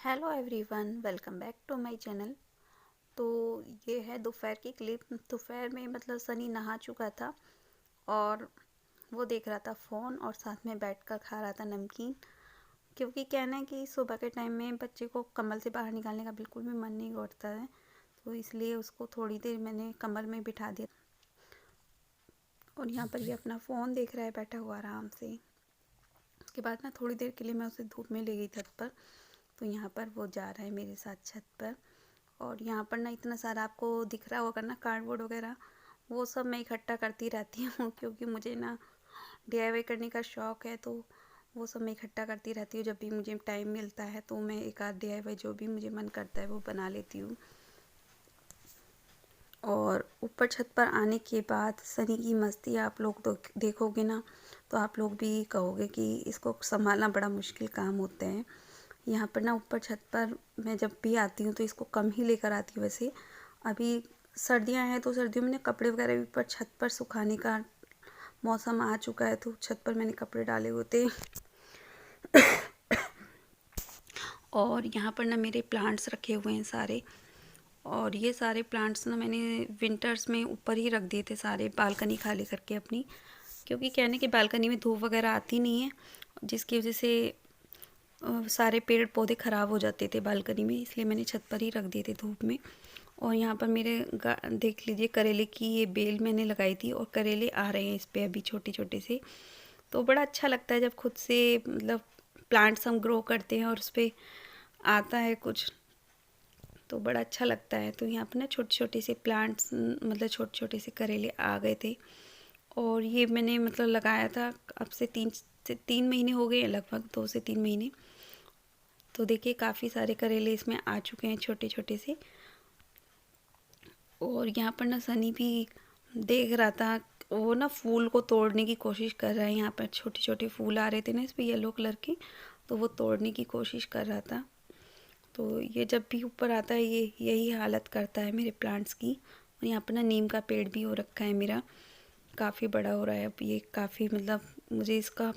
Hello everyone, welcome back to my channel. तो ये है दोपहर की क्लिप। दोपहर में मतलब सनी नहा चुका था और वो देख रहा था फ़ोन और साथ में बैठकर खा रहा था नमकीन। क्योंकि कहना है कि सुबह के टाइम में बच्चे को कमल से बाहर निकालने का बिल्कुल भी मन नहीं करता है, तो इसलिए उसको थोड़ी देर मैंने कमल में बिठा दिया और यहाँ पर ये अपना फ़ोन देख रहा है बैठा हुआ आराम से। उसके बाद ना थोड़ी देर के लिए मैं उसे धूप में ले गई छत पर, तो यहाँ पर वो जा रहा है मेरे साथ छत पर। और यहाँ पर ना इतना सारा आपको दिख रहा होगा ना कार्डबोर्ड वगैरह, वो सब मैं इकट्ठा करती रहती हूँ क्योंकि मुझे ना डीआईवाई करने का शौक़ है। तो वो सब मैं इकट्ठा करती रहती हूँ, जब भी मुझे टाइम मिलता है तो मैं एक आध डीआईवाई जो भी मुझे मन करता है वो बना लेती हूँ। और ऊपर छत पर आने के बाद सनी की मस्ती आप लोग तो देखोगे ना, तो आप लोग भी कहोगे कि इसको संभालना बड़ा मुश्किल काम होता है। यहाँ पर ना ऊपर छत पर मैं जब भी आती हूँ तो इसको कम ही लेकर आती हूँ। वैसे अभी सर्दियाँ हैं तो सर्दियों में कपड़े वगैरह भी ऊपर छत पर सुखाने का मौसम आ चुका है, तो छत पर मैंने कपड़े डाले होते। और यहाँ पर ना मेरे प्लांट्स रखे हुए हैं सारे, और ये सारे प्लांट्स ना मैंने विंटर्स में ऊपर ही रख दिए थे सारे, बालकनी खाली करके अपनी। क्योंकि कहने की बालकनी में धूप वगैरह आती नहीं है, जिसकी वजह से सारे पेड़ पौधे ख़राब हो जाते थे बालकनी में, इसलिए मैंने छत पर ही रख दिए थे धूप में। और यहाँ पर मेरे देख लीजिए करेले की ये बेल मैंने लगाई थी और करेले आ रहे हैं इस पे अभी छोटे छोटे से। तो बड़ा अच्छा लगता है जब खुद से मतलब प्लांट्स हम ग्रो करते हैं और उस पर आता है कुछ, तो बड़ा अच्छा लगता है। तो यहाँ पर ना छोटे छोटे से प्लांट्स मतलब छोटे छोटे से करेले आ गए थे। और ये मैंने मतलब लगाया था अब से 3 महीने हो गए, लगभग 2 से 3 महीने। तो देखिए काफ़ी सारे करेले इसमें आ चुके हैं छोटे छोटे से। और यहाँ पर ना सनी भी देख रहा था, वो ना फूल को तोड़ने की कोशिश कर रहा है। यहाँ पर छोटे छोटे फूल आ रहे थे ना इस पर येलो कलर के, तो वो तोड़ने की कोशिश कर रहा था। तो ये जब भी ऊपर आता है ये यही हालत करता है मेरे प्लांट्स की। और यहाँ पर ना नीम का पेड़ भी हो रखा है मेरा, काफ़ी बड़ा हो रहा है अब ये, काफ़ी मतलब मुझे इसका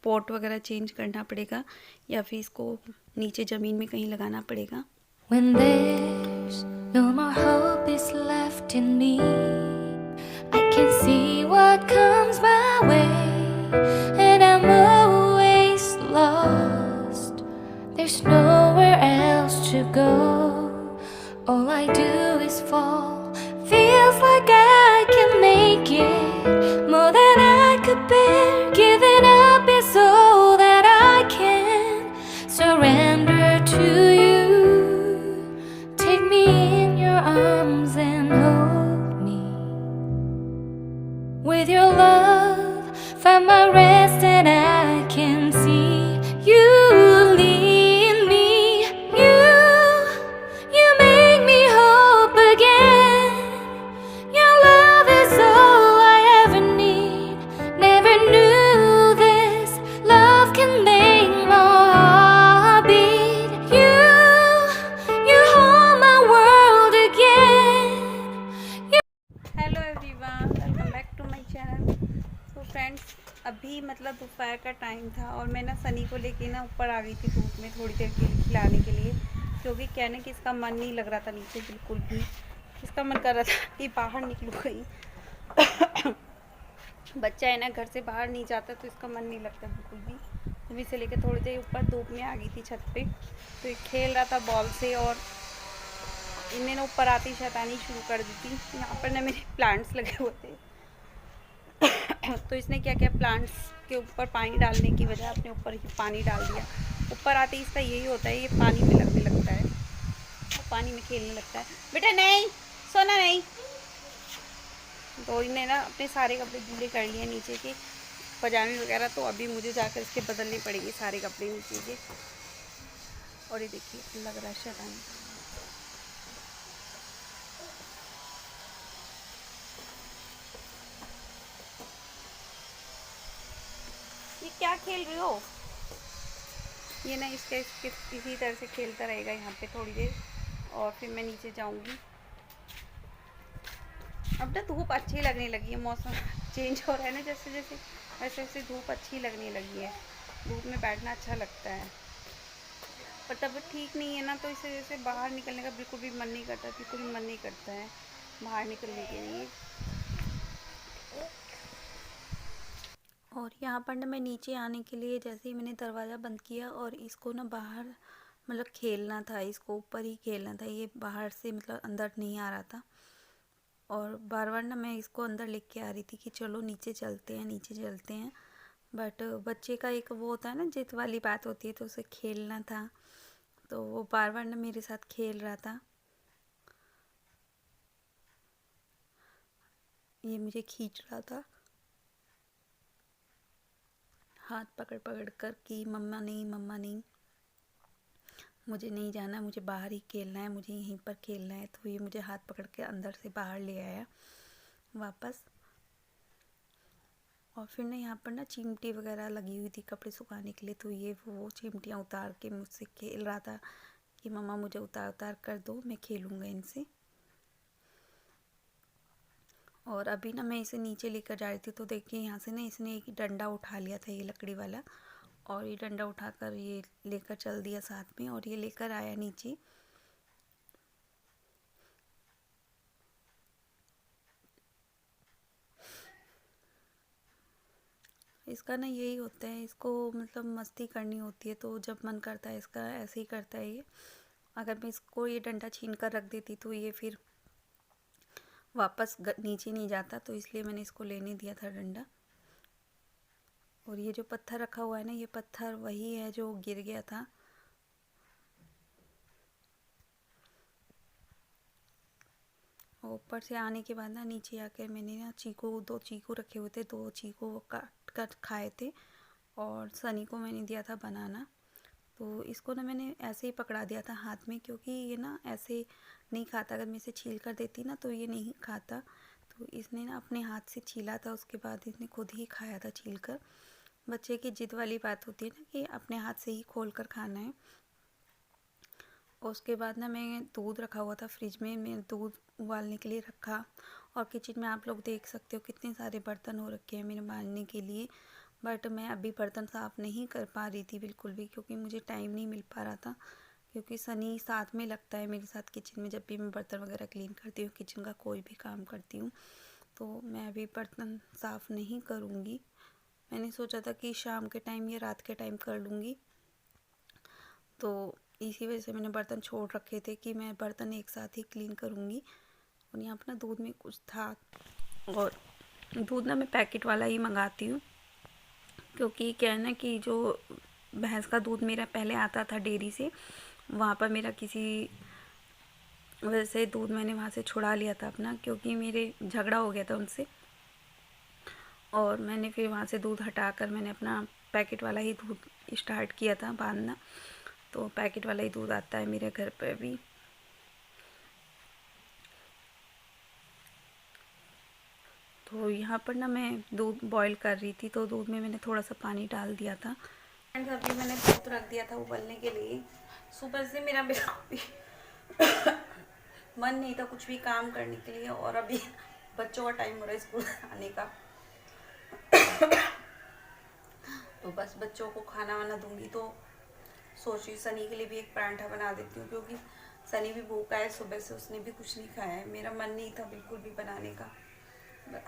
पॉट वगैरह चेंज करना पड़ेगा या फिर इसको नीचे ज़मीन में कहीं लगाना पड़ेगा। When there's no more hope is left in me, I can see what comes my way, and I'm always lost. There's nowhere else to go. All I do is fall. Feels like I can make it more than I could bear. Giving up is all that I can surrender to you. Take me in your arms and hold me. With your love, find my rest and I can see you lead me. You make me hope again. Your love is all I ever need. Never knew this love can make my heart beat. You hold my world again. Hello everyone, welcome back to my channel. तो friends, अभी मतलब दोपहर का time था और मैं ना सनी को लेके ना ऊपर आ गई थी धूप में थोड़ी देर के लिए खिलाने के लिए। क्योंकि कहने कि इसका मन नहीं लग रहा था नीचे बिल्कुल भी, इसका मन कर रहा था कि बाहर निकलूँ कहीं। बच्चा है ना, घर से बाहर नहीं जाता तो इसका मन नहीं लगता बिल्कुल भी। तो मैं इसे लेके थोड़ी देर ऊपर धूप में आ गई थी छत पे। तो ये खेल रहा था बॉल से और इन्हें ना ऊपर आती शैतानी शुरू कर दी थी। यहाँ पर ना मेरे प्लांट्स लगे हुए थे। तो इसने क्या किया, प्लांट्स के ऊपर पानी डालने की बजाय अपने ऊपर ही पानी डाल दिया। ऊपर आते ही इसका यही होता है, ये पानी में लगने लगता है और पानी में खेलने लगता है। बेटा नहीं, सोना नहीं। तो इन्हें ना अपने सारे कपड़े गीले कर लिए नीचे के, पजामे वगैरह। तो अभी मुझे जाकर इसके बदलने पड़ेंगे सारे कपड़े नीचे के। और ये देखिए लग रहा है शैतानी। ये क्या खेल रहे हो? ये ना इसके इसी तरह से खेलता रहेगा यहाँ पे थोड़ी देर और फिर मैं नीचे जाऊँगी। अब ना धूप अच्छी लगने लगी है, मौसम चेंज हो रहा है ना जैसे जैसे, वैसे वैसे धूप अच्छी लगने लगी है। धूप में बैठना अच्छा लगता है। और तबीयत ठीक नहीं है ना, तो इस वजह से बाहर निकलने का बिल्कुल भी मन नहीं करता, बिल्कुल भी मन नहीं करता है बाहर निकलने के लिए। और यहाँ पर ना मैं नीचे आने के लिए जैसे ही मैंने दरवाज़ा बंद किया और इसको ना बाहर मतलब खेलना था, इसको ऊपर ही खेलना था, ये बाहर से मतलब अंदर नहीं आ रहा था। और बार बार ना मैं इसको अंदर लेके आ रही थी कि चलो नीचे चलते हैं, नीचे चलते हैं। बट बच्चे का एक वो होता है ना, जिद वाली बात होती है, तो उसे खेलना था, तो वो बार बार ना मेरे साथ खेल रहा था। ये मुझे खींच रहा था हाथ पकड़ पकड़ कर कि मम्मा नहीं, मम्मा नहीं, मुझे नहीं जाना, मुझे बाहर ही खेलना है, मुझे यहीं पर खेलना है। तो ये मुझे हाथ पकड़ के अंदर से बाहर ले आया वापस। और फिर ना यहाँ पर ना चिमटी वगैरह लगी हुई थी कपड़े सुखाने के लिए, तो ये वो चिमटियाँ उतार के मुझसे खेल रहा था कि मम्मा मुझे उतार उतार कर दो, मैं खेलूँगा इनसे। और अभी ना मैं इसे नीचे लेकर जा रही थी, तो देखिए यहाँ से ना इसने एक डंडा उठा लिया था, ये लकड़ी वाला, और ये डंडा उठाकर ये लेकर चल दिया साथ में, और ये लेकर आया नीचे। इसका ना यही होता है, इसको मतलब मस्ती करनी होती है, तो जब मन करता है इसका ऐसे ही करता है ये। अगर मैं इसको ये डंडा छीन कर रख देती तो ये फिर वापस नीचे नहीं जाता, तो इसलिए मैंने इसको लेने दिया था डंडा। और ये जो पत्थर रखा हुआ है ना, ये पत्थर वही है जो गिर गया था। और ऊपर से आने के बाद ना नीचे आकर मैंने ना दो चीकू रखे हुए थे, 2 चीकू वो काट कर खाए थे। और सनी को मैंने दिया था बनाना, तो इसको ना मैंने ऐसे ही पकड़ा दिया था हाथ में, क्योंकि ये ना ऐसे नहीं खाता, अगर मैं इसे छील कर देती ना तो ये नहीं खाता। तो इसने ना अपने हाथ से छीला था, उसके बाद इसने खुद ही खाया था छील कर। बच्चे की जिद वाली बात होती है ना कि अपने हाथ से ही खोल कर खाना है। और उसके बाद ना मैं दूध रखा हुआ था फ्रिज में, मैं दूध उबालने के लिए रखा। और किचन में आप लोग देख सकते हो कितने सारे बर्तन हो रखे हैं मेरे मांजने के लिए। बट मैं अभी बर्तन साफ़ नहीं कर पा रही थी बिल्कुल भी, क्योंकि मुझे टाइम नहीं मिल पा रहा था, क्योंकि सनी साथ में लगता है मेरे साथ किचन में। जब भी मैं बर्तन वगैरह क्लीन करती हूँ, किचन का कोई भी काम करती हूँ, तो मैं अभी बर्तन साफ़ नहीं करूँगी। मैंने सोचा था कि शाम के टाइम या रात के टाइम कर लूँगी, तो इसी वजह से मैंने बर्तन छोड़ रखे थे कि मैं बर्तन एक साथ ही क्लीन करूँगी। और यहाँ पर ना दूध में कुछ था, और दूध ना मैं पैकेट वाला ही मंगाती हूँ, क्योंकि क्या है ना कि जो भैंस का दूध मेरा पहले आता था डेयरी से, वहाँ पर मेरा किसी वजह से दूध मैंने वहाँ से छुड़ा लिया था अपना, क्योंकि मेरे झगड़ा हो गया था उनसे। और मैंने फिर वहाँ से दूध हटाकर मैंने अपना पैकेट वाला ही दूध स्टार्ट किया था बांधना, तो पैकेट वाला ही दूध आता है मेरे घर पर भी। तो यहाँ पर ना मैं दूध बॉईल कर रही थी, तो दूध में मैंने थोड़ा सा पानी डाल दिया था। एंड अभी मैंने दूध रख दिया था उबलने के लिए। सुबह से मेरा बिल्कुल भी मन नहीं था कुछ भी काम करने के लिए, और अभी बच्चों का टाइम हो रहा है स्कूल आने का। तो बस बच्चों को खाना वाना दूंगी, तो सोच रही हूँ सनी के लिए भी एक परांठा बना देती हूँ, क्योंकि सनी भी भूखा है, सुबह से उसने भी कुछ नहीं खाया है। मेरा मन नहीं था बिल्कुल भी बनाने का।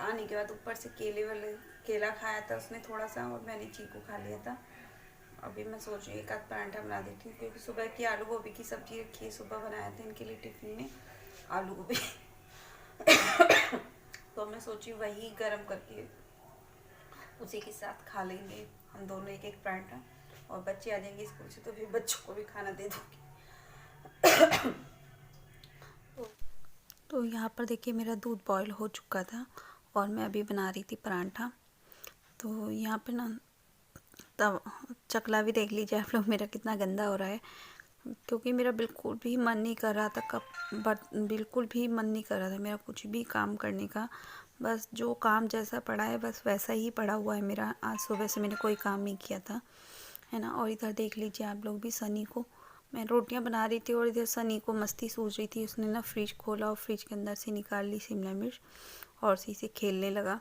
आने के बाद ऊपर से केला खाया था उसने थोड़ा सा, और मैंने चीकू खा लिया था। अभी मैं सोच रही हूँ एक आध परांठा बना देती हूँ, क्योंकि सुबह की आलू गोभी की सब्जी रखी है, सुबह बनाया था इनके लिए टिफिन में आलू गोभी। तो मैं सोची वही गरम करके उसी के साथ खा लेंगे हम दोनों एक एक परांठा, और बच्चे आ जाएंगे स्कूल से तो फिर बच्चों को भी खाना दे दूँगी। तो यहाँ पर देखिए मेरा दूध बॉईल हो चुका था, और मैं अभी बना रही थी परांठा। तो यहाँ पे ना तब चकला भी देख लीजिए आप लोग मेरा कितना गंदा हो रहा है, क्योंकि मेरा बिल्कुल भी मन नहीं कर रहा था बिल्कुल भी मन नहीं कर रहा था मेरा कुछ भी काम करने का। बस जो काम जैसा पड़ा है बस वैसा ही पड़ा हुआ है मेरा। आज सुबह से मैंने कोई काम नहीं किया था, है ना। और इधर देख लीजिए आप लोग भी, सनी को मैं रोटियां बना रही थी और इधर सनी को मस्ती सूझ रही थी। उसने ना फ्रिज खोला और फ्रिज के अंदर से निकाल ली शिमला मिर्च और उसी से खेलने लगा।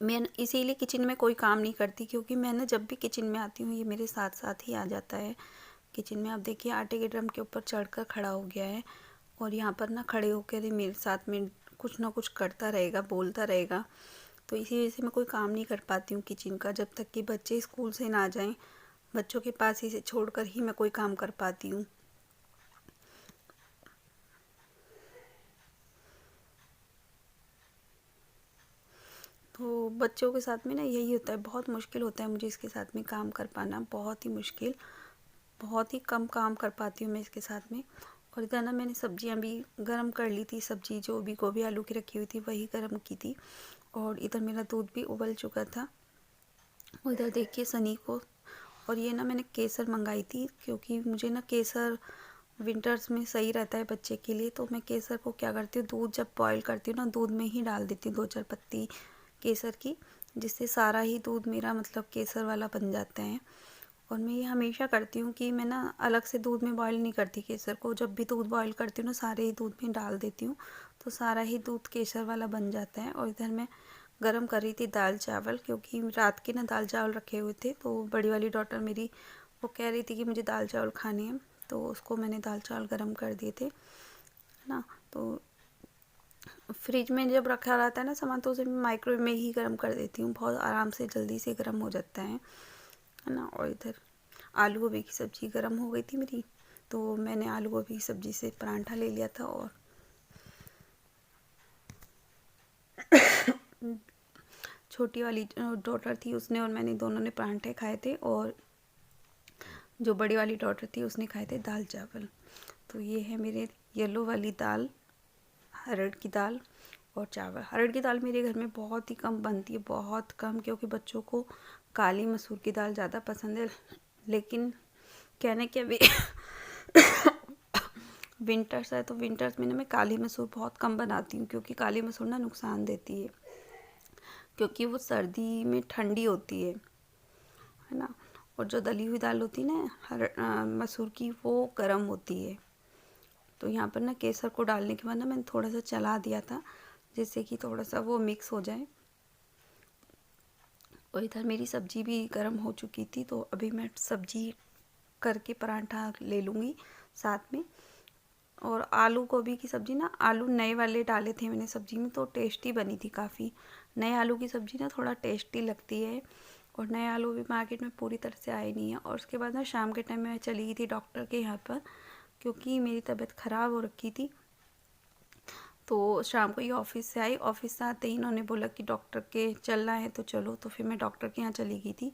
मैं इसीलिए किचन में कोई काम नहीं करती, क्योंकि मैं ना जब भी किचन में आती हूँ ये मेरे साथ साथ ही आ जाता है किचन में। आप देखिए आटे के ड्रम के ऊपर चढ़कर खड़ा हो गया है और यहाँ पर ना खड़े होकर ही मेरे साथ में कुछ ना कुछ करता रहेगा, बोलता रहेगा। तो इसी वजह से मैं कोई काम नहीं कर पाती हूँ किचन का, जब तक कि बच्चे स्कूल से ना जाएं। बच्चों के पास ही से छोड़कर ही मैं कोई काम कर पाती हूँ। तो बच्चों के साथ में ना यही होता है, बहुत मुश्किल होता है मुझे इसके साथ में काम कर पाना, बहुत ही मुश्किल। बहुत ही कम काम कर पाती हूँ मैं इसके साथ में। और इधर ना मैंने सब्जियां भी गरम कर ली थी, सब्जी जो भी गोभी आलू की रखी हुई थी वही गरम की थी। और इधर मेरा दूध भी उबल चुका था। और इधर देखिए सनी को, और ये ना मैंने केसर मंगाई थी क्योंकि मुझे ना केसर विंटर्स में सही रहता है बच्चे के लिए। तो मैं केसर को क्या करती हूँ, दूध जब बॉईल करती हूँ ना, दूध में ही डाल देती हूँ 2-4 पत्ती केसर की, जिससे सारा ही दूध मेरा मतलब केसर वाला बन जाता है। और मैं ये हमेशा करती हूँ कि मैं ना अलग से दूध में बॉईल नहीं करती केसर को। जब भी दूध बॉईल करती हूँ ना सारे ही दूध में डाल देती हूँ, तो सारा ही दूध केसर वाला बन जाता है। और इधर मैं गरम कर रही थी दाल चावल, क्योंकि रात के ना दाल चावल रखे हुए थे। तो बड़ी वाली डॉटर मेरी वो कह रही थी कि मुझे दाल चावल खाने हैं, तो उसको मैंने दाल चावल गरम कर दिए थे, है ना। तो फ्रिज में जब रखा रहता है ना सामान, तो उसे मैं माइक्रोवेव में ही गर्म कर देती हूँ, बहुत आराम से जल्दी से गर्म हो जाता है ना। और इधर आलू गोभी की सब्ज़ी गर्म हो गई थी मेरी, तो मैंने आलू गोभी की सब्ज़ी से परांठा ले लिया था। और छोटी वाली डॉटर थी उसने और मैंने दोनों ने परांठे खाए थे, और जो बड़ी वाली डॉटर थी उसने खाए थे दाल चावल। तो ये है मेरे येलो वाली दाल, अरहर की दाल और चावल। अरहर की दाल मेरे घर में बहुत ही कम बनती है, बहुत कम, क्योंकि बच्चों को काली मसूर की दाल ज़्यादा पसंद है। लेकिन कहने के अभी विंटर्स है, तो विंटर्स में ना मैं काली मसूर बहुत कम बनाती हूँ, क्योंकि काली मसूर ना नुकसान देती है, क्योंकि वो सर्दी में ठंडी होती है ना। और जो दली हुई दाल होती है ना मसूर की, वो गर्म होती है। तो यहाँ पर ना केसर को डालने के बाद ना मैंने थोड़ा सा चला दिया था, जिससे कि थोड़ा सा वो मिक्स हो जाए। और इधर मेरी सब्जी भी गर्म हो चुकी थी, तो अभी मैं सब्जी करके परांठा ले लूँगी साथ में। और आलू गोभी की सब्ज़ी ना, आलू नए वाले डाले थे मैंने सब्ज़ी में, तो टेस्टी बनी थी काफ़ी। नए आलू की सब्ज़ी ना थोड़ा टेस्टी लगती है, और नए आलू भी मार्केट में पूरी तरह से आए नहीं है। और उसके बाद ना शाम के टाइम में मैं चली गई थी डॉक्टर के यहाँ पर, क्योंकि मेरी तबीयत ख़राब हो रखी थी। तो शाम को ही ऑफिस से आई, ऑफिस से आते ही इन्होंने बोला कि डॉक्टर के चलना है तो चलो। तो फिर मैं डॉक्टर के यहाँ चली गई थी,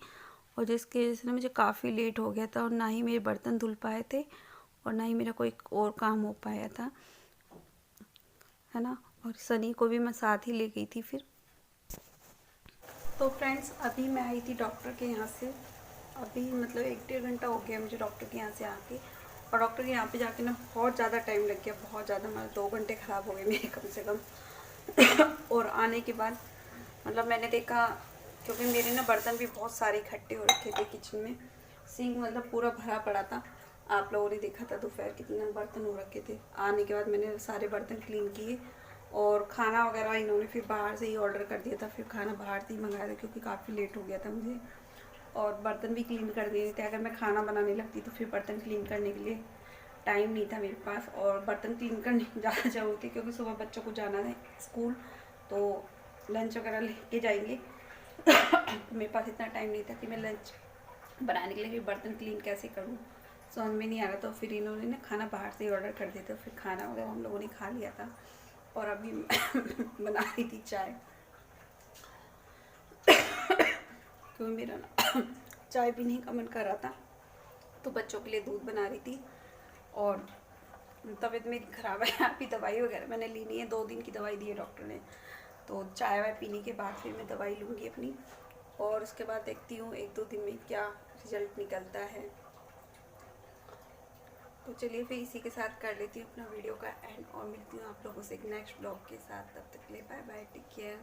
और जिसकी वजह से ना मुझे काफ़ी लेट हो गया था, और ना ही मेरे बर्तन धुल पाए थे और ना ही मेरा कोई और काम हो पाया था, है ना। और सनी को भी मैं साथ ही ले गई थी फिर। तो फ्रेंड्स अभी मैं आई थी डॉक्टर के यहाँ से, अभी मतलब 1-1.5 घंटा हो गया मुझे डॉक्टर के यहाँ से आके। और डॉक्टर के यहाँ पे जाके ना बहुत ज़्यादा टाइम लग गया, बहुत ज़्यादा, मतलब 2 घंटे ख़राब हो गए मेरे कम से कम। और आने के बाद मतलब मैंने देखा, क्योंकि मेरे ना बर्तन भी बहुत सारे इकट्ठे हो रखे थे किचन में, सिंक मतलब पूरा भरा पड़ा था। आप लोगों ने देखा था दोपहर कितने बर्तन हो रखे थे। आने के बाद मैंने सारे बर्तन क्लीन किए, और खाना वगैरह इन्होंने फिर बाहर से ही ऑर्डर कर दिया था, फिर खाना बाहर से ही मंगाया था, क्योंकि काफ़ी लेट हो गया था मुझे। और बर्तन भी क्लीन कर दिए थे, अगर मैं खाना बनाने लगती तो फिर बर्तन क्लीन करने के लिए टाइम नहीं था मेरे पास। और बर्तन क्लीन करने ज़्यादा ज़रूरी थी, क्योंकि सुबह बच्चों को जाना है स्कूल, तो लंच वगैरह लेके जाएंगे। तो मेरे पास इतना टाइम नहीं था कि मैं लंच बनाने के लिए फिर बर्तन क्लीन कैसे करूँ, समझ में नहीं आ रहा। तो फिर इन्होंने ना खाना बाहर से ही ऑर्डर कर दिया था, फिर खाना वगैरह हम लोगों ने खा लिया था। और अभी बना रही थी चाय, क्योंकि मेरा ना चाय पीने का मन कर रहा था, तो बच्चों के लिए दूध बना रही थी। और तबीयत मेरी ख़राब है, अभी दवाई वगैरह मैंने ली नहीं है, 2 दिन की दवाई दी है डॉक्टर ने। तो चाय वाय पीने के बाद फिर मैं दवाई लूँगी अपनी, और उसके बाद देखती हूँ 1-2 दिन में क्या रिजल्ट निकलता है। तो चलिए फिर इसी के साथ कर लेती हूँ अपना वीडियो का एंड, और मिलती हूँ आप लोगों से एक नेक्स्ट ब्लॉग के साथ। तब तक के लिए बाय बाय, टेक केयर।